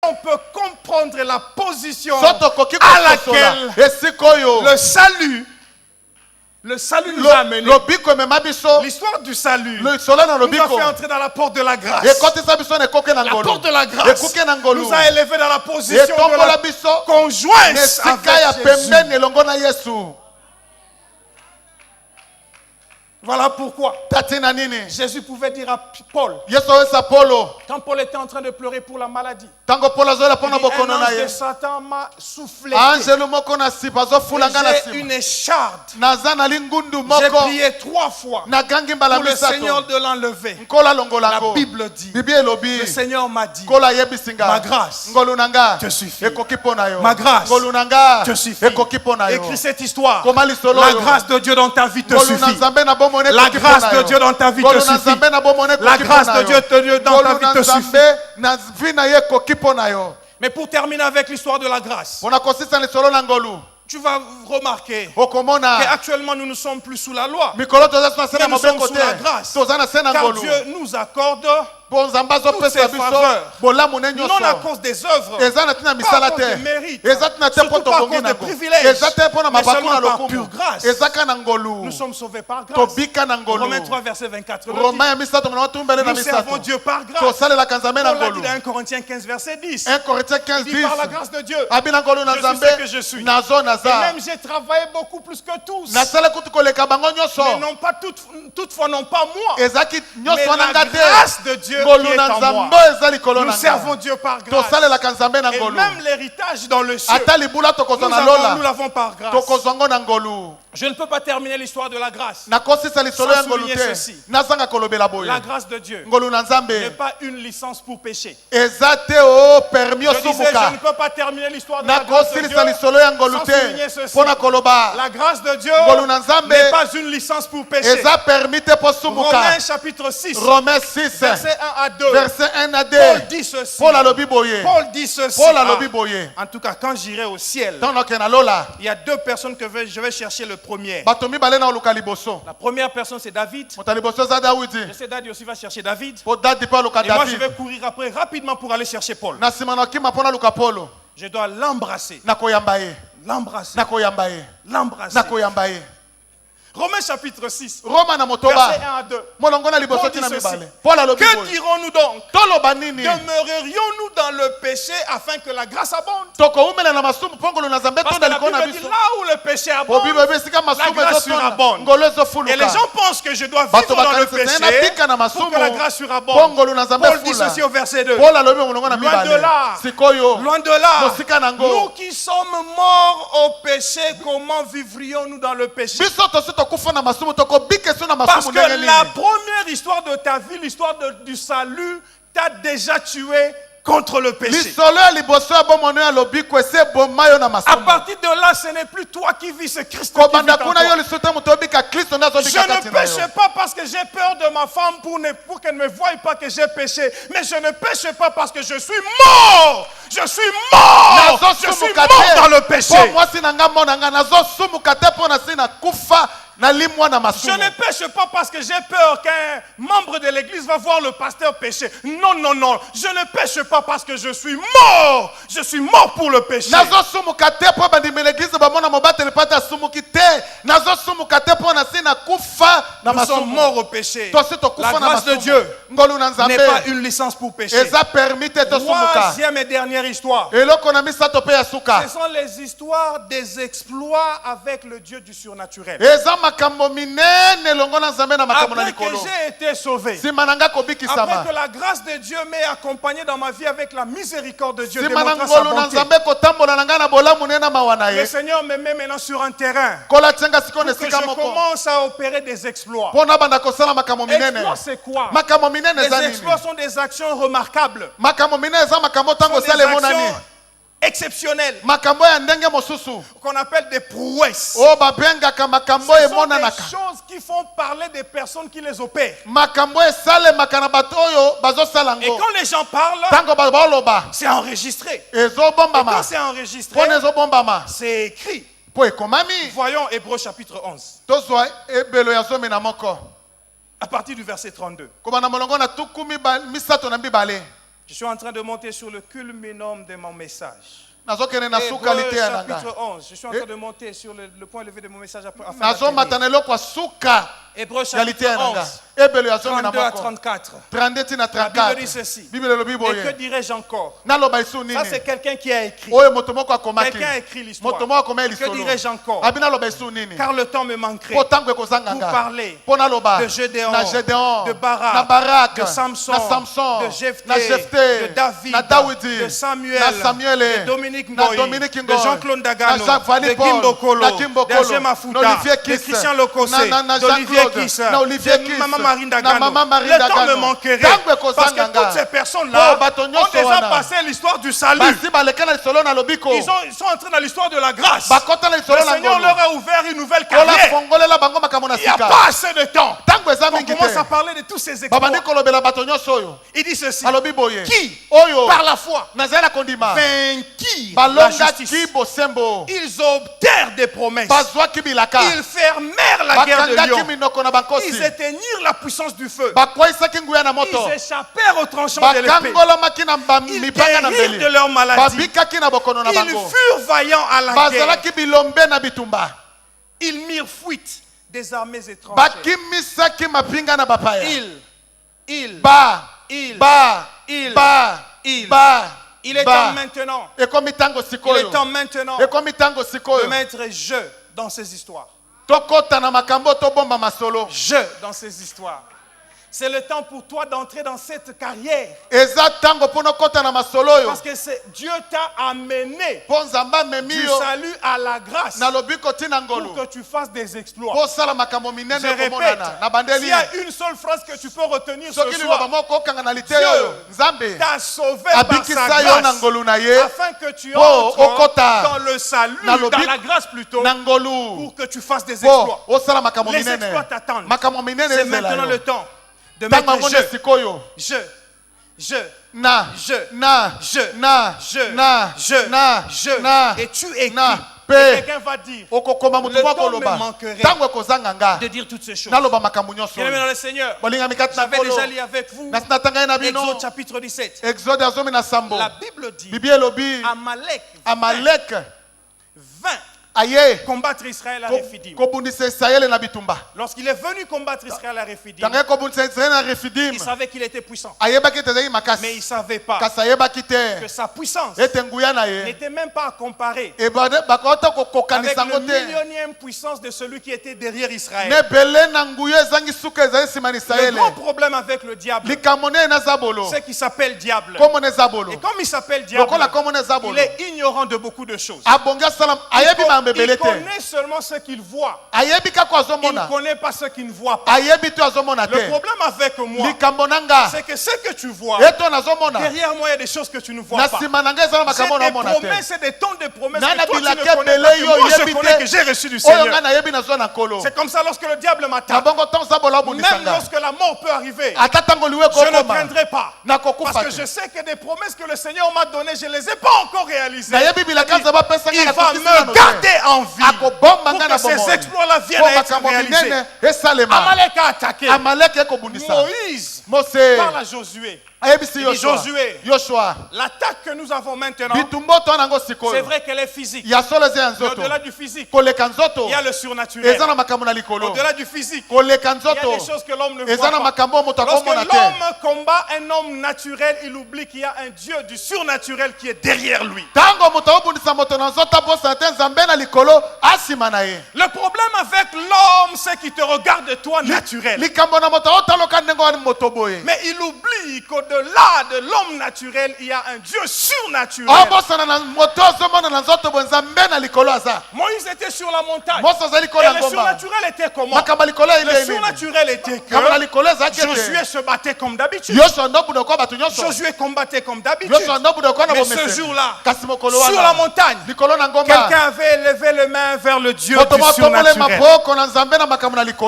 on peut comprendre la position à laquelle le salut nous a amenés. L'histoire du salut nous a fait entrer dans la porte de la grâce. La porte de la grâce nous a élevés dans la position de la conjointe avec Jésus. Voilà pourquoi Jésus pouvait dire à Paul, quand Paul était en train de pleurer pour la maladie, un ange de Satan m'a soufflé. J'ai une écharde. J'ai prié 3 fois pour le Seigneur de l'enlever. La Bible dit, le Seigneur m'a dit, ma grâce te suffit. Ma grâce te suffit. Écris cette histoire. La grâce de Dieu dans ta vie te suffit. La grâce de Dieu dans ta vie te suffit. La grâce de Dieu dans ta vie te suffit. Mais pour terminer avec l'histoire de la grâce, tu vas remarquer qu'actuellement nous ne sommes plus sous la loi, mais nous sommes sous la grâce. Car Dieu nous accorde toutes ces faveurs, non à cause des œuvres, pas à cause des mérites, surtout pas à cause des privilèges, mais seulement par pure grâce. Nous sommes sauvés par grâce. Romains 3 verset 24 nous servons Dieu par grâce. Paul l'a dit dans 1 Corinthiens 15 verset 10. Il dit par la grâce de Dieu, je suis ce que je suis. Et même j'ai travaillé beaucoup plus que tous. Mais non pas toutefois non pas moi, mais la grâce de Dieu qui est en moi. Nous servons Dieu par grâce. Et même l'héritage dans le ciel, nous l'avons par grâce. Je ne peux pas terminer l'histoire de la grâce sans souligner ceci. La grâce de Dieu n'est pas une licence pour pécher. Je ne peux pas terminer l'histoire de la grâce de Dieu sans souligner ceci. La grâce de Dieu n'est pas une licence pour pécher. Romains chapitre 6, verset 1 à 2. Paul dit ceci. Paul dit ceci. En tout cas, quand j'irai au ciel, il y a 2 personnes que je vais chercher le premier. La première personne, c'est David. Je sais David aussi va chercher David. Et moi, je vais courir après rapidement pour aller chercher Paul. Je dois l'embrasser. L'embrasser. Romains chapitre 6, verset 1 à 2. Que dirons-nous donc? Demeurerions-nous dans le péché afin que la grâce abonde? Parce que la Bible dit là où le péché abonde, la grâce surabonde. Et les gens pensent que je dois vivre dans le péché pour que la grâce surabonde. Paul dit ceci au verset 2. Loin de là, nous qui sommes morts au péché, comment vivrions-nous dans le péché? Parce que la première histoire de ta vie, l'histoire du salut, t'a déjà tué contre le péché. À partir de là, ce n'est plus toi qui vis, c'est Christ qui vit en toi. Je ne péche pas parce que j'ai peur de ma femme pour qu'elle ne me voie pas que j'ai péché. Mais je ne péche pas parce que je suis mort. Je suis mort. Je suis mort dans le péché. Je ne pêche pas parce que j'ai peur qu'un membre de l'église va voir le pasteur pécher. Non, non, non. Je ne pêche pas parce que je suis mort. Je suis mort pour le péché. Nous sommes morts au péché. La grâce de Dieu n'est pas une licence pour pécher. Troisième et dernière histoire. Ce sont les histoires des exploits avec le Dieu du surnaturel. Après que j'ai été sauvé, après que la grâce de Dieu m'ait accompagné dans ma vie avec la miséricorde de Dieu, démontrant sa bonté, le Seigneur me met maintenant sur un terrain pour que je commence à opérer des exploits. Exploits, c'est quoi? Les exploits sont des actions remarquables, sont des actions exceptionnelles qu'on appelle des prouesses. Ce sont des choses qui font parler des personnes qui les opèrent. Et quand les gens parlent, c'est enregistré. Et quand c'est enregistré, c'est écrit. Voyons Hébreux chapitre 11. À partir du verset 32. Je suis en train de monter sur le culminum de mon message. Hébreux chapitre 11. Je suis en train de monter sur le point levé de mon message. Hébreux chapitre 11. 32 à 34. La Bible dit ceci. Et que dirais-je encore? Ça, c'est quelqu'un qui a écrit. Quelqu'un a écrit l'histoire. Que dirais-je encore? Car le temps me manquerait pour parler de Gédéon, de Barak, de Samson, de Jephthé, de David, de Samuel, de Dominique Ngoï, de Jean-Claude Dagano, de Gimbo Kolo, d'Hergé Mafuta, de Christian Lokosé, d'Olivier Kiss, de Maman Marine Dagano. Le temps me manquerait parce que toutes ces personnes-là ont déjà passé l'histoire du salut. Ils sont entrés dans l'histoire de la grâce. Le Seigneur leur a ouvert une nouvelle carrière. Il n'y a pas assez de temps. On commence à parler de tous ces exploits. Il dit ceci. Qui, par la foi, vainquirent la justice. Ils obtinrent des promesses. Ils fermèrent la guerre de Lion. Ils éteignirent la puissance du feu. Ils échappèrent aux tranchants de l'épée. Ils guérirent de leur maladie. Ils furent vaillants à la guerre. Ils mirent fuite des armées étrangères. Il est temps maintenant. Il est temps maintenant de mettre je dans ces histoires. Je dans ces histoires. C'est le temps pour toi d'entrer dans cette carrière. Parce que Dieu t'a amené du salut à la grâce pour que tu fasses des exploits. Je répète, s'il y a une seule phrase que tu peux retenir ce soir, Dieu t'a sauvé par sa grâce afin que tu entres dans le salut, dans la grâce plutôt, pour que tu fasses des exploits. Les exploits t'attendent. C'est maintenant le temps de mettre et tu écris. Et quelqu'un va dire, le temps me manquerait de dire toutes ces choses. Bien-aimés dans le Seigneur, j'avais déjà lu avec vous Exode chapitre 17. La Bible dit, Amalek vint combattre Israël à Rephidim. Lorsqu'il est venu combattre Israël à Rephidim, il savait qu'il était puissant. Mais il ne savait pas que sa puissance n'était même pas à comparer avec la millionième puissance de celui qui était derrière Israël. Le grand problème avec le diable, c'est qu'il s'appelle diable. Et comme il s'appelle diable, il est ignorant de beaucoup de choses. Il connaît seulement ce qu'il voit. Il ne connaît pas ce qu'il ne voit pas. Le problème avec moi, c'est que ce que tu vois, derrière moi, il y a des choses que tu ne vois pas. C'est des promesses, c'est des tonnes de promesses que toi tu ne connais pas, que moi je connais, que j'ai reçu du Seigneur. C'est comme ça lorsque le diable m'attaque. Même lorsque la mort peut arriver, je ne craindrai pas. Parce que je sais que des promesses que le Seigneur m'a données, je ne les ai pas encore réalisées. Il va me garder en vie pour que ces exploits-là viennent à être réalisés. Amalek a attaqué. Moïse parle à Josué. Josué, l'attaque que nous avons maintenant, c'est vrai qu'elle est physique. Mais au-delà du physique, il y a le surnaturel. Au-delà du physique, il y a des choses que l'homme ne voit pas. Lorsque l'homme combat un homme naturel, il oublie qu'il y a un Dieu du surnaturel qui est derrière lui. Le problème avec l'homme, c'est qu'il te regarde de toi naturel. Mais il oublie qu'au-delà de l'homme naturel, il y a un Dieu surnaturel. Moïse était sur la montagne. Et le surnaturel était comment? Le surnaturel était que Josué se battait comme d'habitude. Josué combattait comme d'habitude. Mais ce jour-là, sur la montagne, quelqu'un avait élevé les mains vers le Dieu du surnaturel.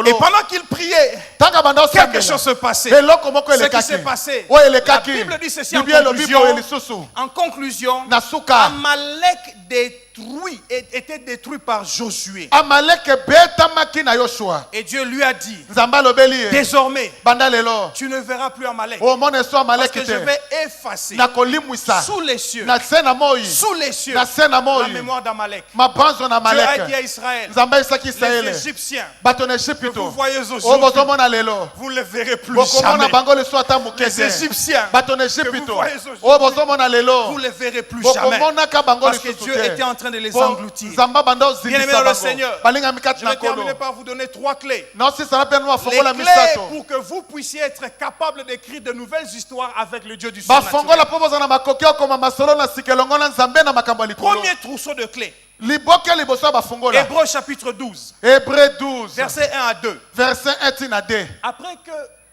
Et pendant qu'il priait, quelque chose se passait. Ce qui s'est passé, la Bible dit ceci en conclusion. Amalek était détruit par Josué. Et Dieu lui a dit, désormais, tu ne verras plus Amalek. Parce que je vais effacer sous les cieux la mémoire d'Amalek. Dieu a dit à Israël, les Égyptiens que vous voyez aujourd'hui, vous ne les verrez plus jamais. Les Égyptiens que vous voyez aujourd'hui, vous ne les verrez plus jamais. Parce que Dieu était en train de les engloutir. Bien-aimés dans le Seigneur, je vais terminer par vous donner 3 clés. Les clés pour que vous puissiez être capable d'écrire de nouvelles histoires avec le Dieu du surnaturel. Premier trousseau de clés. Hébreux chapitre 12. Verset 1 à 2. Après que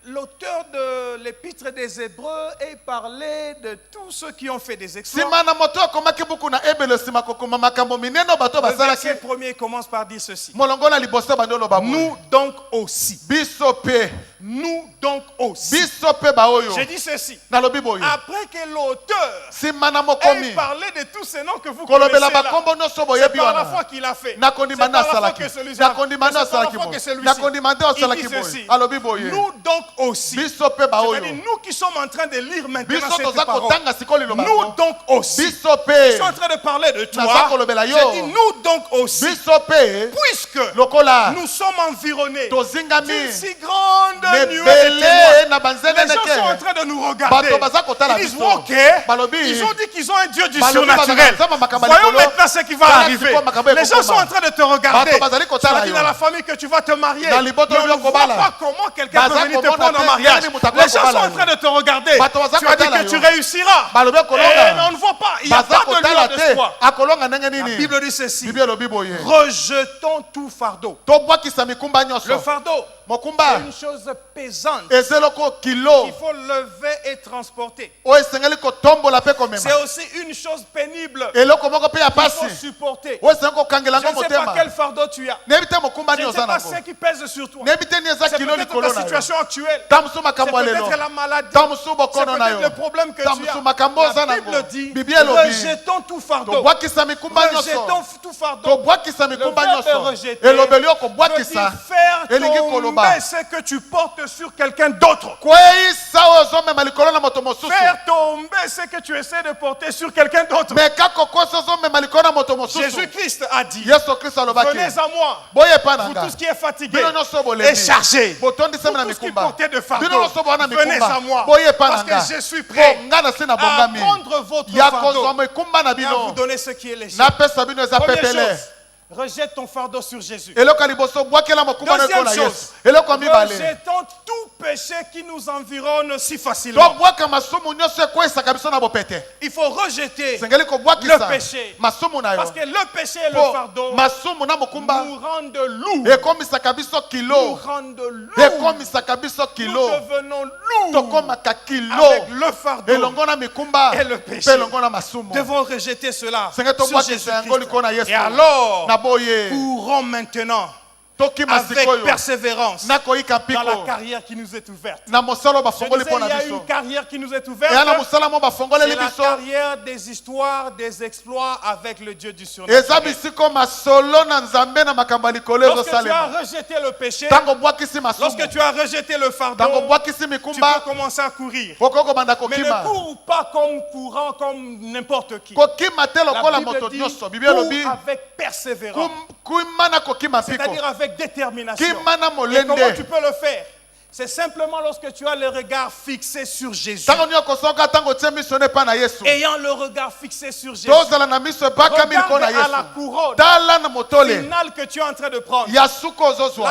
l'auteur de l'épître des Hébreux ait parlé de tous ceux qui ont fait des exploits, le verset premier commence par dire ceci. Nous donc aussi. Nous donc aussi. Je dis ceci. Après que l'auteur ait parlé de tous ces noms que vous connaissez là, c'est par la foi qu'il a fait. C'est par la foi que celui-ci a fait. C'est par la foi que celui-ci. Il dit ceci. Nous donc aussi. C'est-à-dire nous qui sommes en train de lire maintenant cette parole. Nous donc aussi. Je suis en train de parler de toi. Je dis nous donc aussi. Puisque nous sommes environnés d'une si grande nuée de témoins. Les gens sont en train de nous regarder. Ils disent ok. Ils ont dit qu'ils ont un Dieu du surnaturel. Voyons maintenant ce qui va arriver. Les gens sont en train de te regarder. Tu as dit dans la famille que tu vas te marier. Mais on ne voit pas comment quelqu'un peut venir te prendre en mariage. Les gens sont en train de te regarder. Tu as dit que tu réussiras. Mais on ne voit pas. Il n'y a pas de lueur d'espoir. La Bible dit ceci. Rejetons tout fardeau. Le fardeau, c'est une chose pesante qu'il faut lever et transporter. C'est aussi une chose pénible qu'il faut supporter. Je ne sais pas quel fardeau tu as. Je ne sais pas ce qui pèse sur toi. C'est peut-être ta situation actuelle. C'est peut-être la maladie. C'est peut-être le problème que tu as. La Bible dit, rejetons tout fardeau. Rejetons tout fardeau. Le verbe rejeter veut dire faire tomber ce que tu portes sur quelqu'un d'autre. Faire tomber ce que tu essaies de porter sur quelqu'un d'autre. Jésus-Christ a dit, venez à moi, vous tous qui êtes fatigués et chargés, vous tous qui portez de fardeau, venez à moi, parce que je suis prêt à prendre votre fardeau et à vous donner ce qui est léger. Première chose, rejette ton fardeau sur Jésus. Deuxième chose, rejetons tout péché qui nous environne si facilement. Il faut rejeter le péché. Parce que le péché et le fardeau nous rendent lourds. Nous rendent lourds. Nous devenons lourds avec le fardeau et le péché. Nous devons rejeter cela sur Jésus-Christ. Et alors, courons maintenant avec persévérance dans la carrière qui nous est ouverte. Je disais, il y a une carrière qui nous est ouverte. C'est la carrière des histoires, des exploits avec le Dieu du surnaturel. Lorsque tu as rejeté le péché, lorsque tu as rejeté le fardeau, tu peux commencer à courir. Mais ne cours pas comme courant, comme n'importe qui. La Bible dit, cours avec persévérance. C'est-à-dire avec détermination. Et comment tu peux le faire? C'est simplement lorsque tu as le regard fixé sur Jésus. Ayant le regard fixé sur Jésus. Regarde à la couronne finale que tu es en train de prendre. La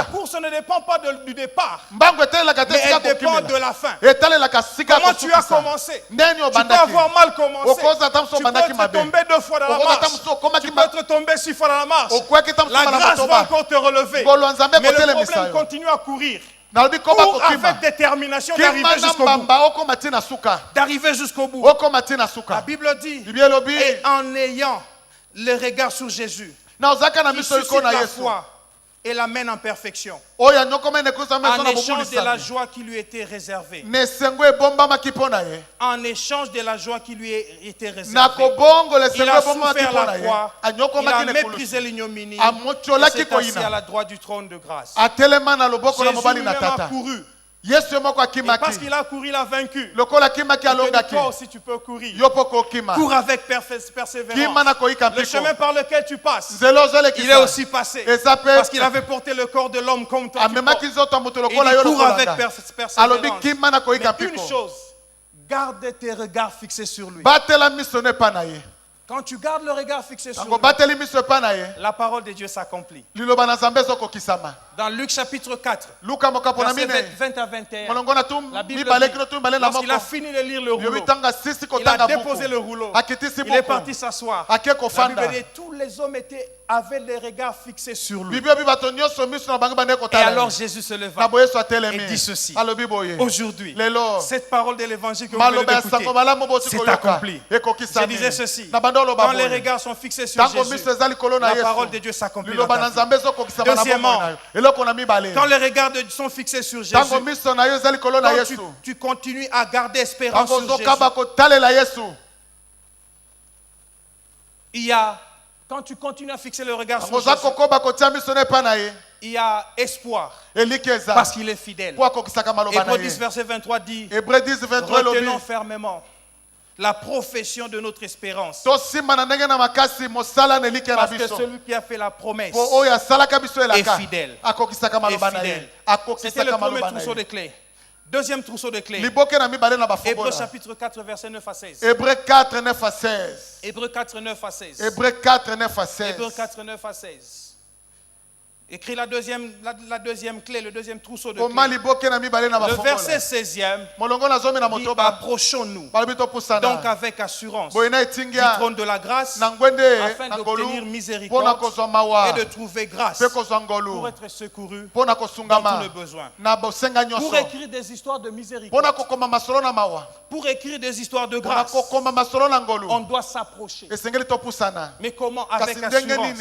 course ne dépend pas du départ, mais elle dépend de la fin. Comment tu as commencé? Tu peux avoir mal commencé. Tu peux être tombé 2 fois dans la marche. Tu peux être tombé 6 fois dans la marche. La grâce va encore te relever. Mais le problème continue à courir. Pour avec détermination d'arriver jusqu'au bout. D'arriver jusqu'au bout. La Bible dit, et en ayant le regard sur Jésus, il suscite la foi et l'amène en perfection. En échange de la joie qui lui était réservée. En échange de la joie qui lui était réservée. Il a souffert la croix. Il a méprisé l'ignominie. Il s'est assis à la droite du trône de grâce. Jésus lui-même a couru. Et parce qu'il a couru, il a vaincu. Toi aussi tu peux courir. Cours avec persévérance. Le chemin par lequel tu passes, il est aussi passé. Parce qu'il avait porté le corps de l'homme comme toi. Il court avec persévérance. Mais une chose, garde tes regards fixés sur lui. Quand tu gardes le regard fixé sur lui, la parole de Dieu s'accomplit. Dans Luc chapitre 4, versets 20 à 21, la Bible dit, lorsqu'il a fini de lire le rouleau, il a déposé le rouleau, il est parti s'asseoir. La Bible dit, tous les hommes avaient les regards fixés sur lui. Et alors Jésus se leva et dit ceci: aujourd'hui, cette parole de l'évangile que vous venez d'écouter s'est accomplie. Je disais ceci: quand les regards sont fixés sur Jésus, la parole de Dieu s'accomplit. Deuxièmement, quand les regards sont fixés sur Jésus, quand tu continues à garder espérance sur Jésus, quand tu continues à fixer le regard sur Jésus, il y a espoir parce qu'il est fidèle. Hébreux 10, verset 23 dit: retenons fermement la profession de notre espérance. Parce que celui qui a fait la promesse est fidèle. C'était le premier trousseau de clés. Deuxième trousseau de clés. Hébreux chapitre 4, verset 9 à 16. Hébreux 4, 9 à 16. Hébreux 4, 9 à 16. Hébreux 4, 9 à 16. Hébreux 4, 9 à 16. Écrit la deuxième clé, le deuxième trousseau de clés. Le verset 16e dit: approchons-nous donc avec assurance du trône de la grâce afin d'obtenir miséricorde et de trouver grâce pour être secouru dans tous nos besoins. Pour écrire des histoires de miséricorde, pour écrire des histoires de grâce, on doit s'approcher. Mais comment? Avec assurance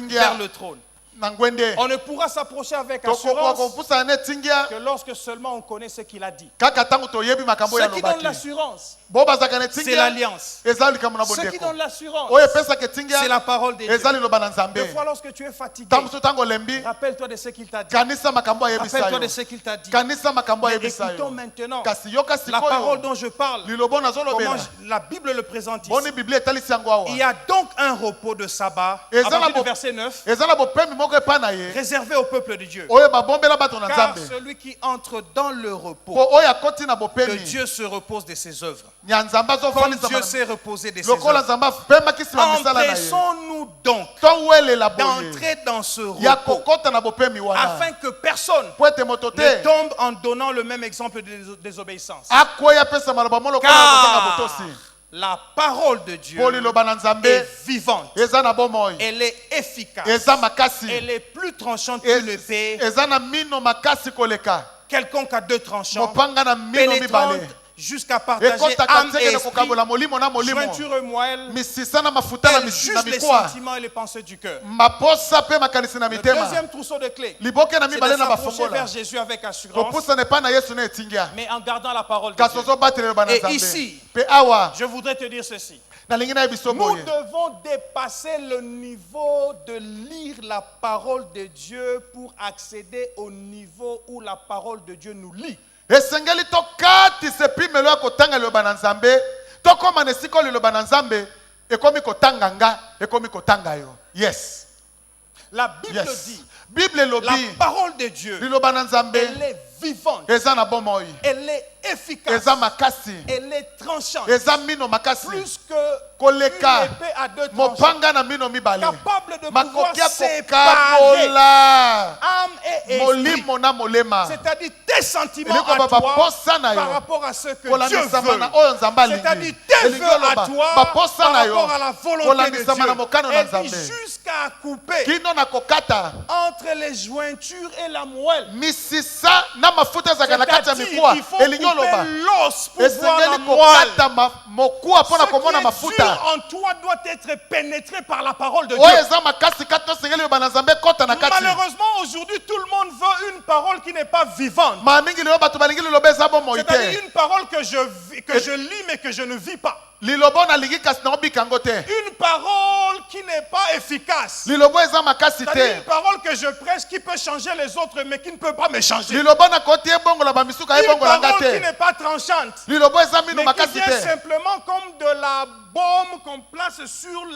vers le trône. On ne pourra s'approcher avec assurance que lorsque seulement on connaît ce qu'il a dit. Ce qui donne l'assurance, c'est l'alliance. Ce qui donne l'assurance, c'est la parole de Dieu. Des fois, lorsque tu es fatigué, rappelle-toi de ce qu'il t'a dit. Rappelle-toi de ce qu'il t'a dit. Mais écoutons maintenant la parole dont je parle, comment la Bible le présente ici. Il y a donc un repos de sabbat, à partir du verset 9, réservé au peuple de Dieu. Car celui qui entre dans le repos de Dieu se repose de ses œuvres. Comme Dieu s'est reposé de ses œuvres. Empressons-nous donc d'entrer dans ce repos afin que personne ne tombe en donnant le même exemple de désobéissance. Car la parole de Dieu est vivante. Elle est efficace. Elle est plus tranchante qu'une épée. Quelconque à deux tranchants, pénétrante jusqu'à partager âme et esprit, jointure et moelle, tels juste les sentiments et les pensées du cœur. Le deuxième trousseau de clés, c'est de s'approcher vers Jésus avec assurance, mais en gardant la parole de Dieu. Et ici, je voudrais te dire ceci: nous devons dépasser le niveau de lire la parole de Dieu pour accéder au niveau où la parole de Dieu nous lit. Esengeli tokati sepimelo ya kotanga liloba na Nzambe tokoma nesiko liloba na Nzambe ekomi kotanga nga ekomi kotanga yo. Yes. La Bible dit, la parole de Dieu, elle est vivante, elle est efficace, elle est tranchante, plus que une épée à deux tranchants, capable de pouvoir séparer âme et esprit, c'est-à-dire tes sentiments à toi par rapport à ce que Dieu veut, c'est-à-dire tes vœux à toi par rapport à la volonté de Dieu, et jusqu'à couper entre les jointures et la moelle. C'est-à-dire qu'il faut couper l'os pour voir la moelle. Ce qui est dur en toi doit être pénétré par la parole de Dieu. Malheureusement, aujourd'hui, tout le monde veut une parole qui n'est pas vivante. C'est-à-dire une parole que je lis mais que je ne vis pas. Une parole qui n'est pas efficace. C'est-à-dire une parole que je prêche qui peut changer les autres mais qui ne peut pas me changer. Une parole qui n'est pas tranchante. Mais qui vient simplement comme de la baume qu'on place sur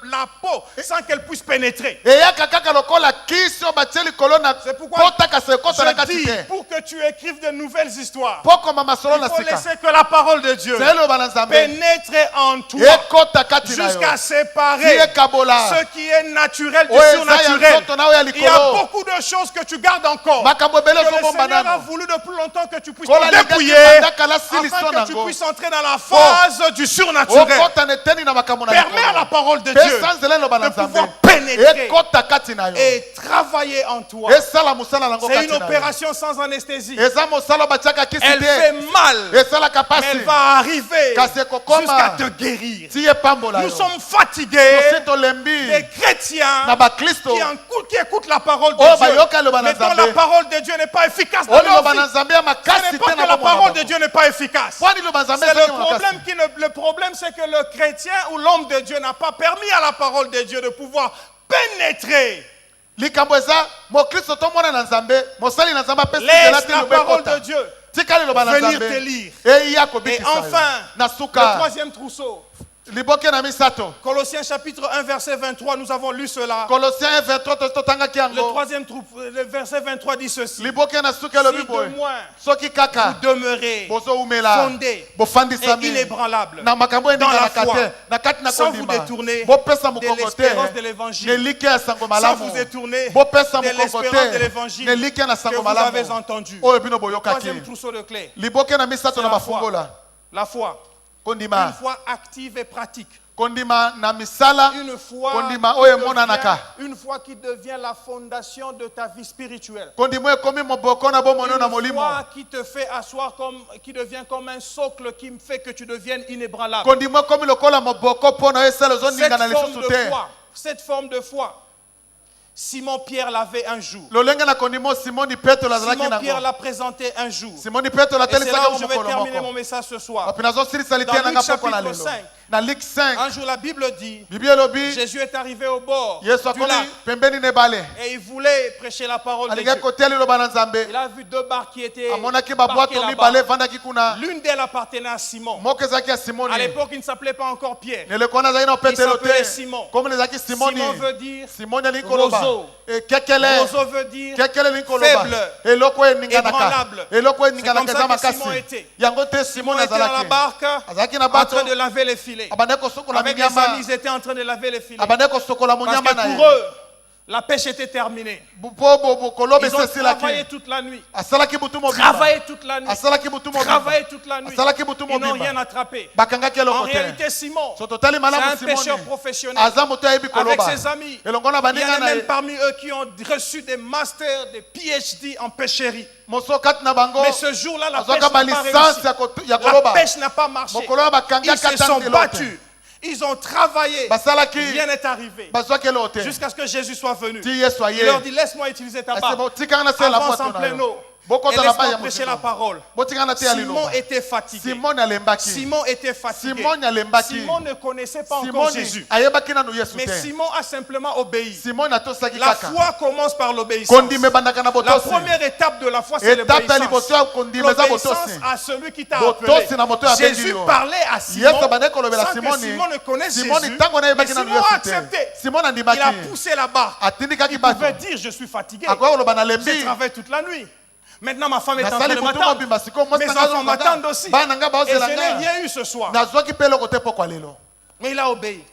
la peau sans qu'elle puisse pénétrer. C'est pourquoi je dis, pour que tu écrives de nouvelles histoires, il faut laisser que la parole de Dieu pénètre en toi jusqu'à séparer ce qui est naturel du surnaturel. Il y a beaucoup de choses que tu gardes encore, que le Seigneur a voulu depuis longtemps que tu puisses te dépouiller afin que tu puisses entrer dans la phase du surnaturel. Permets à la parole de Dieu de pouvoir pénétrer et travailler en toi. C'est une opération sans anesthésie. Elle fait mal, mais elle va arriver jusqu'à te guérir. Nous sommes fatigués des chrétiens qui écoutent la parole de Dieu, mais dont la parole de Dieu n'est pas efficace dans leur vie. Ce n'est pas que la parole de Dieu n'est pas efficace. Le problème, c'est que le chrétien ou l'homme de Dieu n'a pas permis à la parole de Dieu de pouvoir pénétrer. Laisse la parole de Dieu venir te lire. Et enfin, le troisième trousseau. Colossiens chapitre 1 verset 23, nous avons lu cela. Colossiens 1 23, le verset 23 dit ceci. Si de moins vous demeurez fondés et inébranlables dans la foi, sans vous détourner de l'espérance de l'évangile, sans vous détourner de l'espérance de l'évangile que vous avez entendu. Troisième trousseau de clés. La foi. Une foi active et pratique. Une foi qui devient la fondation de ta vie spirituelle. Une foi qui te fait asseoir qui devient comme un socle qui fait que tu deviennes inébranlable. Cette forme de foi. Simon Pierre l'avait un jour. Simon Pierre l'a présenté un jour. Et c'est là où je vais terminer mon message ce soir. Dans Luc chapitre 5. Un jour la Bible dit, Jésus est arrivé au bord du lac et il voulait prêcher la parole de Dieu. Il a vu deux barques qui étaient parquées là-bas. L'une d'elles appartenait à Simon. À l'époque, il ne s'appelait pas encore Pierre. Il s'appelait Simon. Simon veut dire roseau. Roseau veut dire faible, ébranlable. C'est comme ça que Simon était. Simon était dans la barque en train de laver les filets. Avec les amis, ils étaient en train de laver les filets. Parce que pour eux, la pêche était terminée. Ils ont travaillé toute la nuit. Travaillé toute la nuit. Ils n'ont rien attrapé. En réalité, Simon, c'est un pêcheur professionnel. Avec ses amis, il y en a même parmi eux qui ont reçu des masters, des PhD en pêcherie. Mais ce jour-là, la pêche n'a pas réussi. La pêche n'a pas marché. Ils se sont battus. Ils ont travaillé. Rien n'est arrivé. Jusqu'à ce que Jésus soit venu. Il leur dit, laisse-moi utiliser ta barque. Avance en pleine eau. Et laisse-moi prêcher la parole. Simon était fatigué. Simon était fatigué. Simon ne connaissait pas encore Jésus. Mais Simon a simplement obéi. La foi commence par l'obéissance. La première étape de la foi, c'est l'obéissance. L'obéissance à celui qui t'a appelé. Jésus parlait à Simon sans que Simon ne connaisse Jésus. Mais Simon a accepté. Il a poussé la barque. Il pouvait dire, je suis fatigué. J'ai travaillé toute la nuit. Maintenant, ma femme est en train de m'attendre. Mes enfants m'attendent aussi. Et je n'ai rien eu ce soir. Mais il a obéi.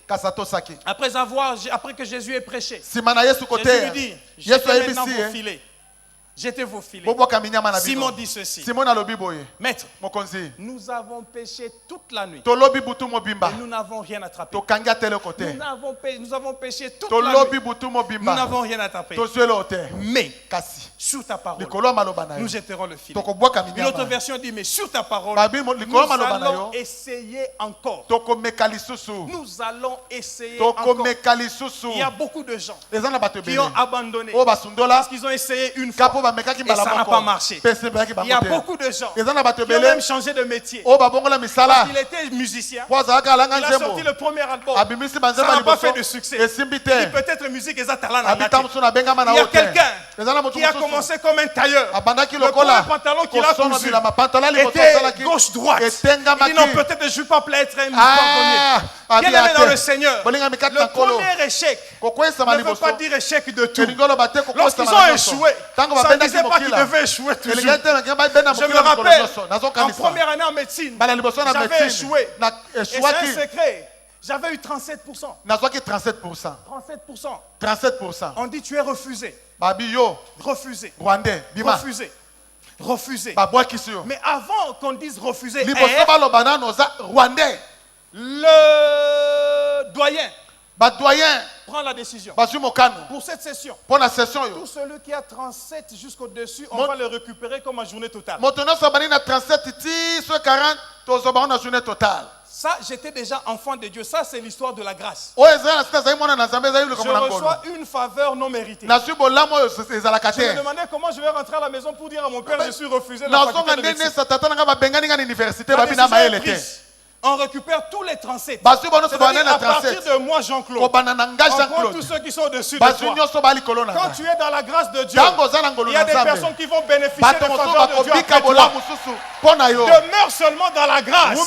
Après que Jésus ait prêché, Jésus lui dit, je fais maintenant vos filets. Jetez vos filets. Simon dit ceci. Maître, nous avons pêché toute la nuit. Et nous n'avons rien attrapé. Nous avons pêché toute la nuit. Nous n'avons rien attrapé. Mais, sur ta parole, nous jetterons le filet. Une autre version dit, mais sur ta parole, nous allons essayer encore. Nous allons essayer encore. Il y a beaucoup de gens qui ont abandonné parce qu'ils ont essayé une fois et ça n'a pas marché. Il y a beaucoup de gens qui ont même changé de métier. Parce qu'il était musicien, il a sorti le premier album, ça n'a pas fait de succès. Il dit peut-être musique et ça talent. Il y a quelqu'un qui a commencé comme un tailleur. Le premier pantalon qu'il a cousu était gauche-droite. Il dit non, peut-être je ne suis pas plaît être un premier. Bien aimé dans le Seigneur, le premier échec ne veut pas dire échec de tout. Lorsqu'ils ont échoué, ça ne disait pas qu'ils devaient échouer toujours. Je me rappelle, en première année en médecine, j'avais échoué. Et c'est un secret. J'avais eu 37%. 37%. On dit tu es refusé. Refusé. Refusé. Refusé. Mais avant qu'on dise refusé, le doyen prend la décision. Pour cette session, tout celui qui a 37 jusqu'au-dessus, on va le récupérer comme en journée totale. Ça, j'étais déjà enfant de Dieu. Ça, c'est l'histoire de la grâce. Je reçois une faveur non méritée. Je me demandais comment je vais rentrer à la maison pour dire à mon père je suis refusé de la faculté de médecine. On récupère tous les 37. C'est-à-dire à partir de moi, Jean-Claude, on prend tous ceux qui sont au-dessus de toi. Quand tu es dans la grâce de Dieu, il y a des personnes qui vont bénéficier des faveurs de Dieu après toi. Demeure seulement dans la grâce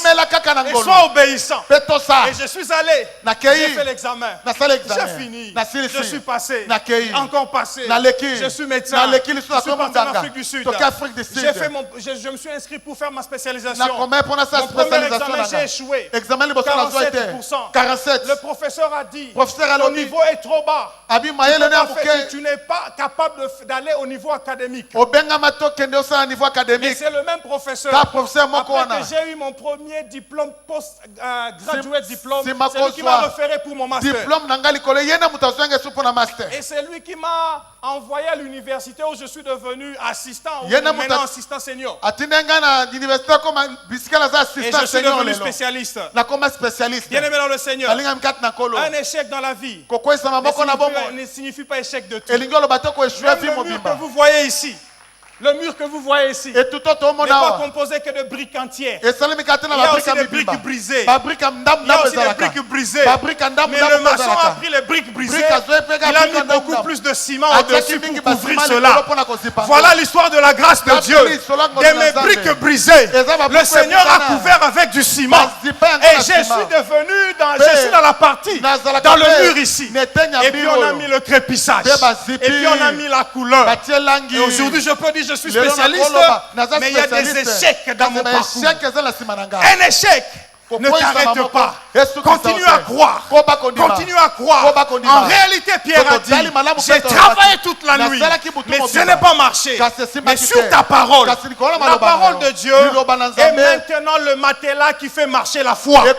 et sois obéissant. Et je suis allé, j'ai fait l'examen, j'ai fini, je suis passé, encore passé, je suis médecin, je suis parti en Afrique du Sud. Je me suis inscrit pour faire ma spécialisation. Mon premier examen, j'ai échoué. 47%. Le professeur a dit, ton niveau est trop bas. Tu n'es pas capable d'aller au niveau académique. Et c'est le même professeur. Après que j'ai eu mon premier diplôme post-graduate diplôme, c'est lui qui m'a référé pour mon master. Et c'est lui qui m'a envoyé à l'université où je suis devenu assistant, ou maintenant assistant senior. Et je suis devenu spécialiste. Bien aimé dans le Seigneur. Un échec dans la vie ne signifie pas échec de tout. Même le mur que vous voyez ici. Le mur que vous voyez ici n'est pas composé que de briques entières. Il y a aussi des briques brisées. Mais le maçon a pris les briques brisées. Il a mis beaucoup plus de ciment au-dessus pour couvrir cela. Voilà l'histoire de la grâce de Dieu. De mes briques brisées, le Seigneur a couvert avec du ciment. Et je suis dans la partie, dans le mur ici. Et puis on a mis le crépissage. Et puis on a mis la couleur. Et aujourd'hui je peux dire je suis spécialiste, mais il y a des échecs dans mon parcours. Un échec ne t'arrête pas. Continue à croire. Continue à croire. En réalité, Pierre a dit, j'ai travaillé toute la nuit, mais ce n'est pas marché. Mais sur ta parole, la parole de Dieu est maintenant le matelas qui fait marcher la foi. La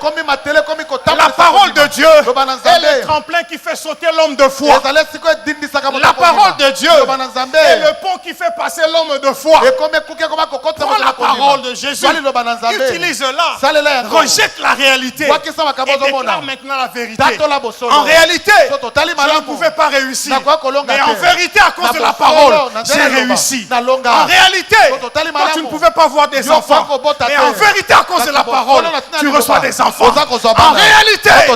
parole de Dieu est le tremplin qui fait sauter l'homme de foi. La parole de Dieu est le pont qui fait passer l'homme de foi. Prends la parole de Jésus, utilise-la, rejette la réalité et déclare maintenant la vérité. En réalité, je ne pouvais pas réussir, mais en vérité, à cause de la parole, j'ai réussi. En réalité, toi, tu ne pouvais pas voir des enfants, mais en vérité, à cause de la parole, tu reçois des enfants. En réalité, toi,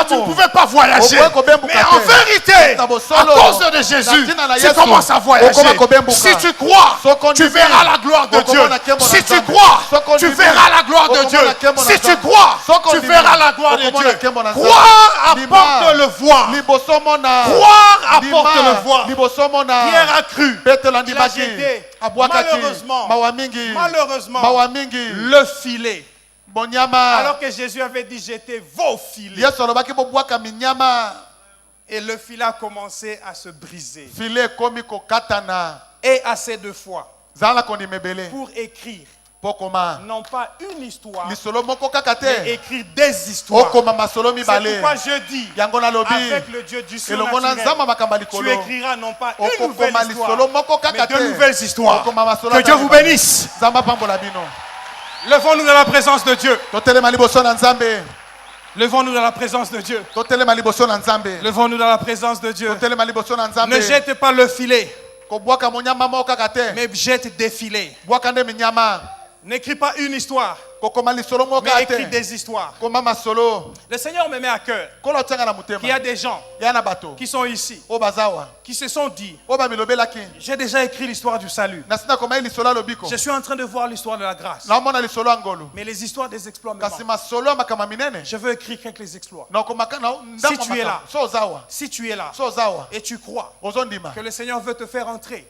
tu ne pouvais pas voyager, mais en vérité, à cause de Jésus, tu commences à voyager. Si tu crois, tu verras la gloire de Dieu. Si tu crois, tu verras la gloire de Dieu. Si tu crois, tu verras la gloire de Dieu. Croire apporte le voir. Croire apporte le voir. Pierre a cru. Il a jeté. Malheureusement, le filet. Alors que Jésus avait dit jetez vos filets. Et le filet a commencé à se briser. Aie assez de foi pour écrire. Non pas une histoire, mais écrire des histoires. C'est pourquoi je dis, avec le Dieu du surnaturel, tu écriras non pas une nouvelle histoire, mais de nouvelles histoires. Que Dieu vous bénisse. Levons-nous dans la présence de Dieu. Levons-nous dans la présence de Dieu. Levons-nous dans la présence de Dieu. Ne jette pas le filet, mais jette des filets. N'écris pas une histoire, mais écris des histoires. Le Seigneur me met à cœur qu'il y a des gens qui sont ici, qui se sont dit, j'ai déjà écrit l'histoire du salut. Je suis en train de voir l'histoire de la grâce. Mais les histoires des exploits me manquent. Je veux écrire quelques exploits. Si tu es là, et tu crois que le Seigneur veut te faire entrer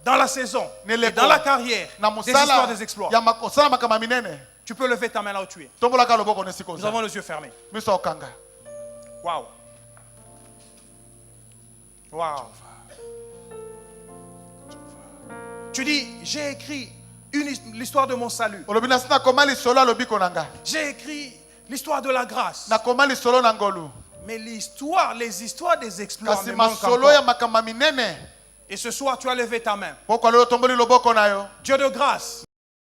dans la saison, et dans la carrière des histoires des exploits, tu peux lever ta main là où tu es. Nous avons les yeux fermés. Waouh. Waouh. Tu dis, j'ai écrit l'histoire de mon salut. J'ai écrit l'histoire de la grâce. Mais les histoires des exploits me manquent encore. Et ce soir, tu as levé ta main. Dieu de grâce,